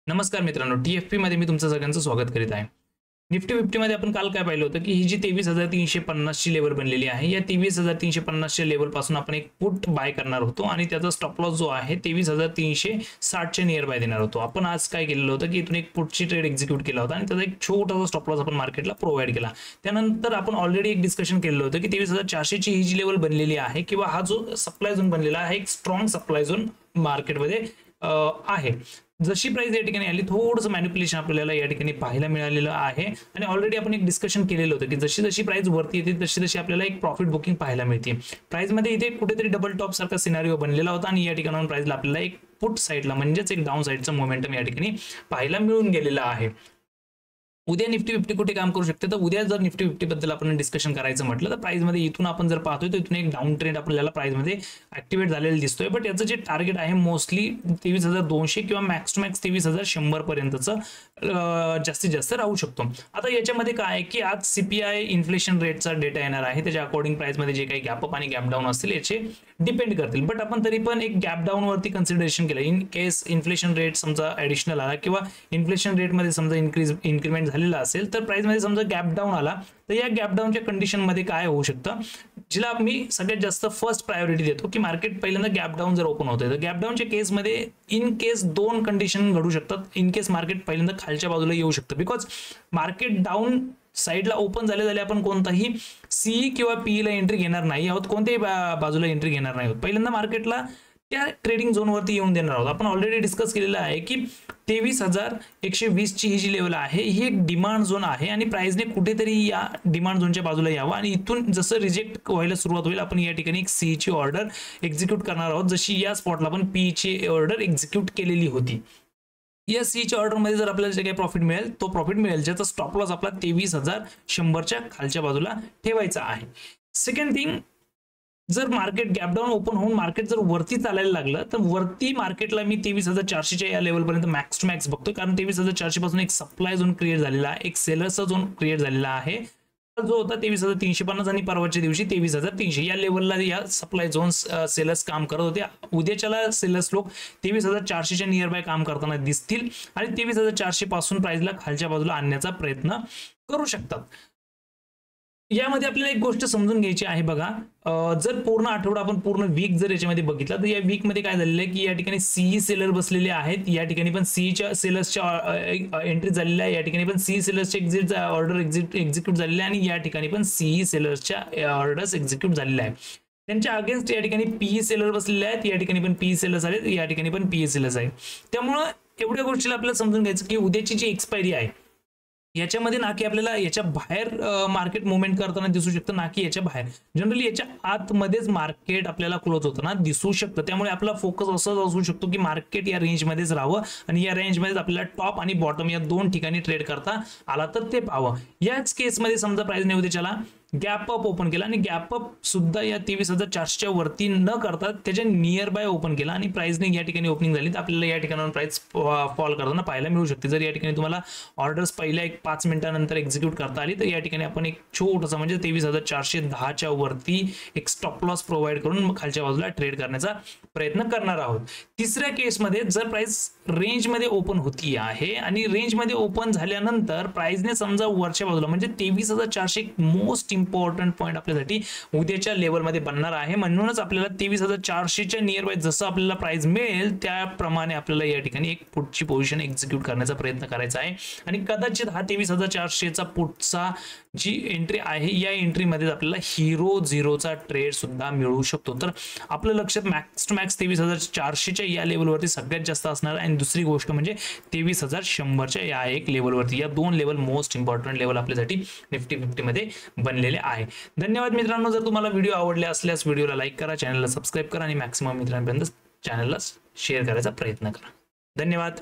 नमस्कार मित्रांनो, TFP मध्ये मी तुमचं सगळ्यांचं स्वागत करीत आहे. निफ्टी 50 मध्ये आपण काल काय पाहिलं होतं की ही जी 23,350 ची लेवल बनलेली आहे, या 23,350 च्या लेवल पासून आपण एक पुट बाय करणार होतो आणि त्याचा स्टॉप लॉस जो आहे 23,360 च्या नियर बाय देणार होतो. आपण आज काय केलेलं होतं की इथून एक पुटची ट्रेड एक्झिक्यूट केला होता आणि त्याचा एक छोटासा स्टॉप लॉस आपण मार्केटला प्रोव्हाइड केला. त्यानंतर आपण ऑलरेडी एक डिस्कशन केलेलं होतं की 23,400 ची ही जी लेवल बनलेली आहे किंवा हा जो सप्लाय झोन बनलेला आहे एक स्ट्रॉंग सप्लाय झोन मार्केटमध्ये आहे. जशी प्राइस या ठिकाणी आली थोडंसं मॅनिप्युलेशन आपल्याला या ठिकाणी पाहायला मिळालेलं आहे आणि ऑलरेडी आपण एक डिस्कशन केलेलं होतं की जशी जशी प्राइस वरती येते तशी तशी आपल्याला एक प्रॉफिट बुकिंग पाहायला मिळते. प्राइस मध्ये इथे कुठेतरी डबल टॉप सारखा सिनारिओ बनलेला होता आणि या ठिकाणाहून प्राइसला आपल्याला एक पुट साइडला म्हणजेच एक डाऊन साइडचं मोमेंटम या ठिकाणी पाहायला मिळून गेलेला आहे. उद्या निफ्टी 50 कुठे काम करू शकते, तर उद्या जर निफ्टी 50 बद्दल आपण डिस्कशन करायचं म्हटलं तर प्राइस मध्ये इथून आपण जर पाहतोय तर इथून एक डाऊन ट्रेंड आपल्याला प्राइस मध्ये ऍक्टिव्हेट झालेलं दिसतोय. बट याचं जे टार्गेट आहे मोस्टली 23,200 किंवा मॅक्स टू मॅक्स 23,100 पर्यंतचं जास्तीत जास्त राहू शकतो. आता याच्यामध्ये काय आहे की आज CPI इन्फ्लेशन रेटचा डेटा येणार आहे, त्याच्या अकॉर्डिंग प्राइस मध्ये जे काही गॅप अप आणि गॅप डाऊन असतील याचे डिपेंड करतील. बट आपण तरी पण एक गॅप डाऊन वरती कन्सिडरेशन केलं. इन केस इन्फ्लेशन रेट समजा ऍडिशनल आला किंवा इन्फ्लेशन रेट मध्ये समजा इन्क्रीमेंट झालेला असेल तर प्राइस मध्ये समजा गॅप डाऊन आला तर या गॅप डाऊनच्या कंडिशन मध्ये काय होऊ शकतं, जिला मी सगळ्यात जास्त फर्स्ट प्रायोरिटी देतो की मार्केट पहिल्यांदा गॅप डाऊन जर ओपन होतंय तर गॅप डाऊनच्या केसमध्ये इन केस दोन कंडिशन घडू शकतात. इन केस मार्केट पहिल्यांदा खालच्या बाजूला येऊ शकतं, बिकॉज मार्केट डाऊन साइडला ओपन झाले आपण कोणताही CE किंवा PE ला एंट्री घेणार नाही आहोत, कोणत्याही बाजूला एंट्री घेणार नाही आहोत. पहिल्यांदा मार्केटला त्या ट्रेडिंग झोन वरती येऊन देणार आहोत. आपण ऑलरेडी डिस्कस केलेलं आहे की 23,120 ची ही जी लेवल आहे ही एक डिमांड झोन आहे आणि प्राइसने कुठेतरी या डिमांड झोनच्या बाजूला यावं आणि इथून जसं रिजेक्ट व्हायला सुरुवात होईल आपण या ठिकाणी एक CE ची ऑर्डर एक्झिक्यूट करणार आहोत, जशी या स्पॉटला आपण PE ची ऑर्डर एक्झिक्यूट केलेली होती. या CE च्या ऑर्डर मध्ये जर आपल्याला जे काही प्रॉफिट मिळेल तो प्रॉफिट मिळेल ज्याचा स्टॉप लॉस आपला 23,100 च्या खालच्या बाजूला ठेवायचा आहे. सेकंड थिंग, जर मार्केट गॅप डाऊन ओपन होऊन मार्केट जर वरती चालायला लागलं तर वरती मार्केटला मी 23,400 च्या या लेवल पर्यंत मॅक्स टू मॅक्स बघतो, कारण 23,400 पासून एक सप्लाय झोन क्रिएट झालेला आहे, एक सेलरचा झोन क्रिएट झालेला आहे जो होता 23,350 आणि परवाच्या दिवशी 23,300 या लेवलला या सप्लाय झोन सेलर्स काम करत होते. उद्याच्याला सेलर्स लोक 23,400 च्या नियर बाय काम करताना दिसतील आणि 23,400 पासून प्राइसला खालच्या बाजूला आणण्याचा प्रयत्न करू शकतात. यामध्ये आपल्याला एक गोष्ट समजून घ्यायची आहे बघा, जर पूर्ण आठवडा आपण पूर्ण वीक जर याच्यामध्ये बघितला तर या वीक मध्ये काय झालेलं आहे की या ठिकाणी CE सेलर बसलेले आहेत, या ठिकाणी पण CE च्या सेलर्सच्या एंट्री झालेल्या आहे, या ठिकाणी पण CE सेलर्सचे एक्झिट ऑर्डर एक्झिक्यूट झालेले आहे आणि या ठिकाणी पण CE सेलर्सच्या ऑर्डर्स एक्झिक्यूट झालेल्या आहेत. त्यांच्या अगेन्स्ट या ठिकाणी PE सेलर बसलेले आहेत, या ठिकाणी पण PE सेलर्स आहेत, या ठिकाणी पण PE सेलर्स आहेत. त्यामुळे एवढ्या गोष्टीला आपल्याला समजून घ्यायचं की उद्याची जी एक्सपायरी आहे याच्यामध्ये ना की आपल्याला याच्या बाहेर मार्केट मुवमेंट करताना दिसू शकतं, ना की याच्या बाहेर. जनरली याच्या आतमध्येच मार्केट आपल्याला क्लोज होताना दिसू शकतं. त्यामुळे आपला फोकस असं असू शकतो की मार्केट या रेंजमध्येच राहावं आणि या रेंजमध्येच आपल्याला टॉप आणि बॉटम या दोन ठिकाणी ट्रेड करता आला तर ते पाहावं. याच केसमध्ये समजा प्राइसने उद्याच्याला गॅप अप ओपन केला आणि गॅप अप सुद्धा या 23,400 च्या वरती न करता त्याच्या नियर बाय ओपन केला आणि प्राइसने या ठिकाणी ओपनिंग झाली तर आपल्याला या ठिकाणाहून प्राइस फॉल करताना पाहायला मिळू शकते. जर या ठिकाणी तुम्हाला ऑर्डर्स पहिल्या एक 5 मिनिटांनंतर एक्झिक्यूट करता आली तर या ठिकाणी आपण एक छोटंसं म्हणजे 23,410 च्या वरती एक स्टॉप लॉस प्रोव्हाइड करून खालच्या बाजूला ट्रेड करण्याचा प्रयत्न करणार आहोत. तिसऱ्या केसमध्ये जर प्राइस रेंजमध्ये ओपन होती आहे आणि रेंजमध्ये ओपन झाल्यानंतर प्राइसने समजा वरच्या बाजूला म्हणजे 23,400 मोस्ट इम्पॉर्टंट पॉइंट आपल्यासाठी उद्याच्या लेवलमध्ये बनणार आहे. म्हणूनच आपल्याला 23,400 च्या नियर बाय जसं आपल्याला प्राइस मिळेल त्याप्रमाणे आपल्याला या ठिकाणी एक पुटची पोझिशन एक्झिक्यूट करण्याचा प्रयत्न करायचा आहे आणि कदाचित हा 23,400 चा पुटचा जी एंट्री आहे या एंट्रीमध्ये आपल्याला हिरो झिरोचा ट्रेड सुद्धा मिळू शकतो. तर आपलं लक्षात मॅक्स टू मॅक्स 23,400 च्या या लेवलवरती सगळ्यात जास्त असणार आणि दुसरी गोष्ट म्हणजे 23,100 च्या या एक लेवलवरती. या दोन लेवल मोस्ट इम्पॉर्टंट लेवल आपल्यासाठी निफ्टी 50 मध्ये बनलेले आहे. धन्यवाद मित्रांनो. जर तुम्हाला व्हिडिओ आवडले असल्यास व्हिडिओला लाईक करा, चॅनलला सबस्क्राईब करा आणि मॅक्सिमम मित्रांपर्यंत चॅनलला शेअर करायचा प्रयत्न करा. धन्यवाद.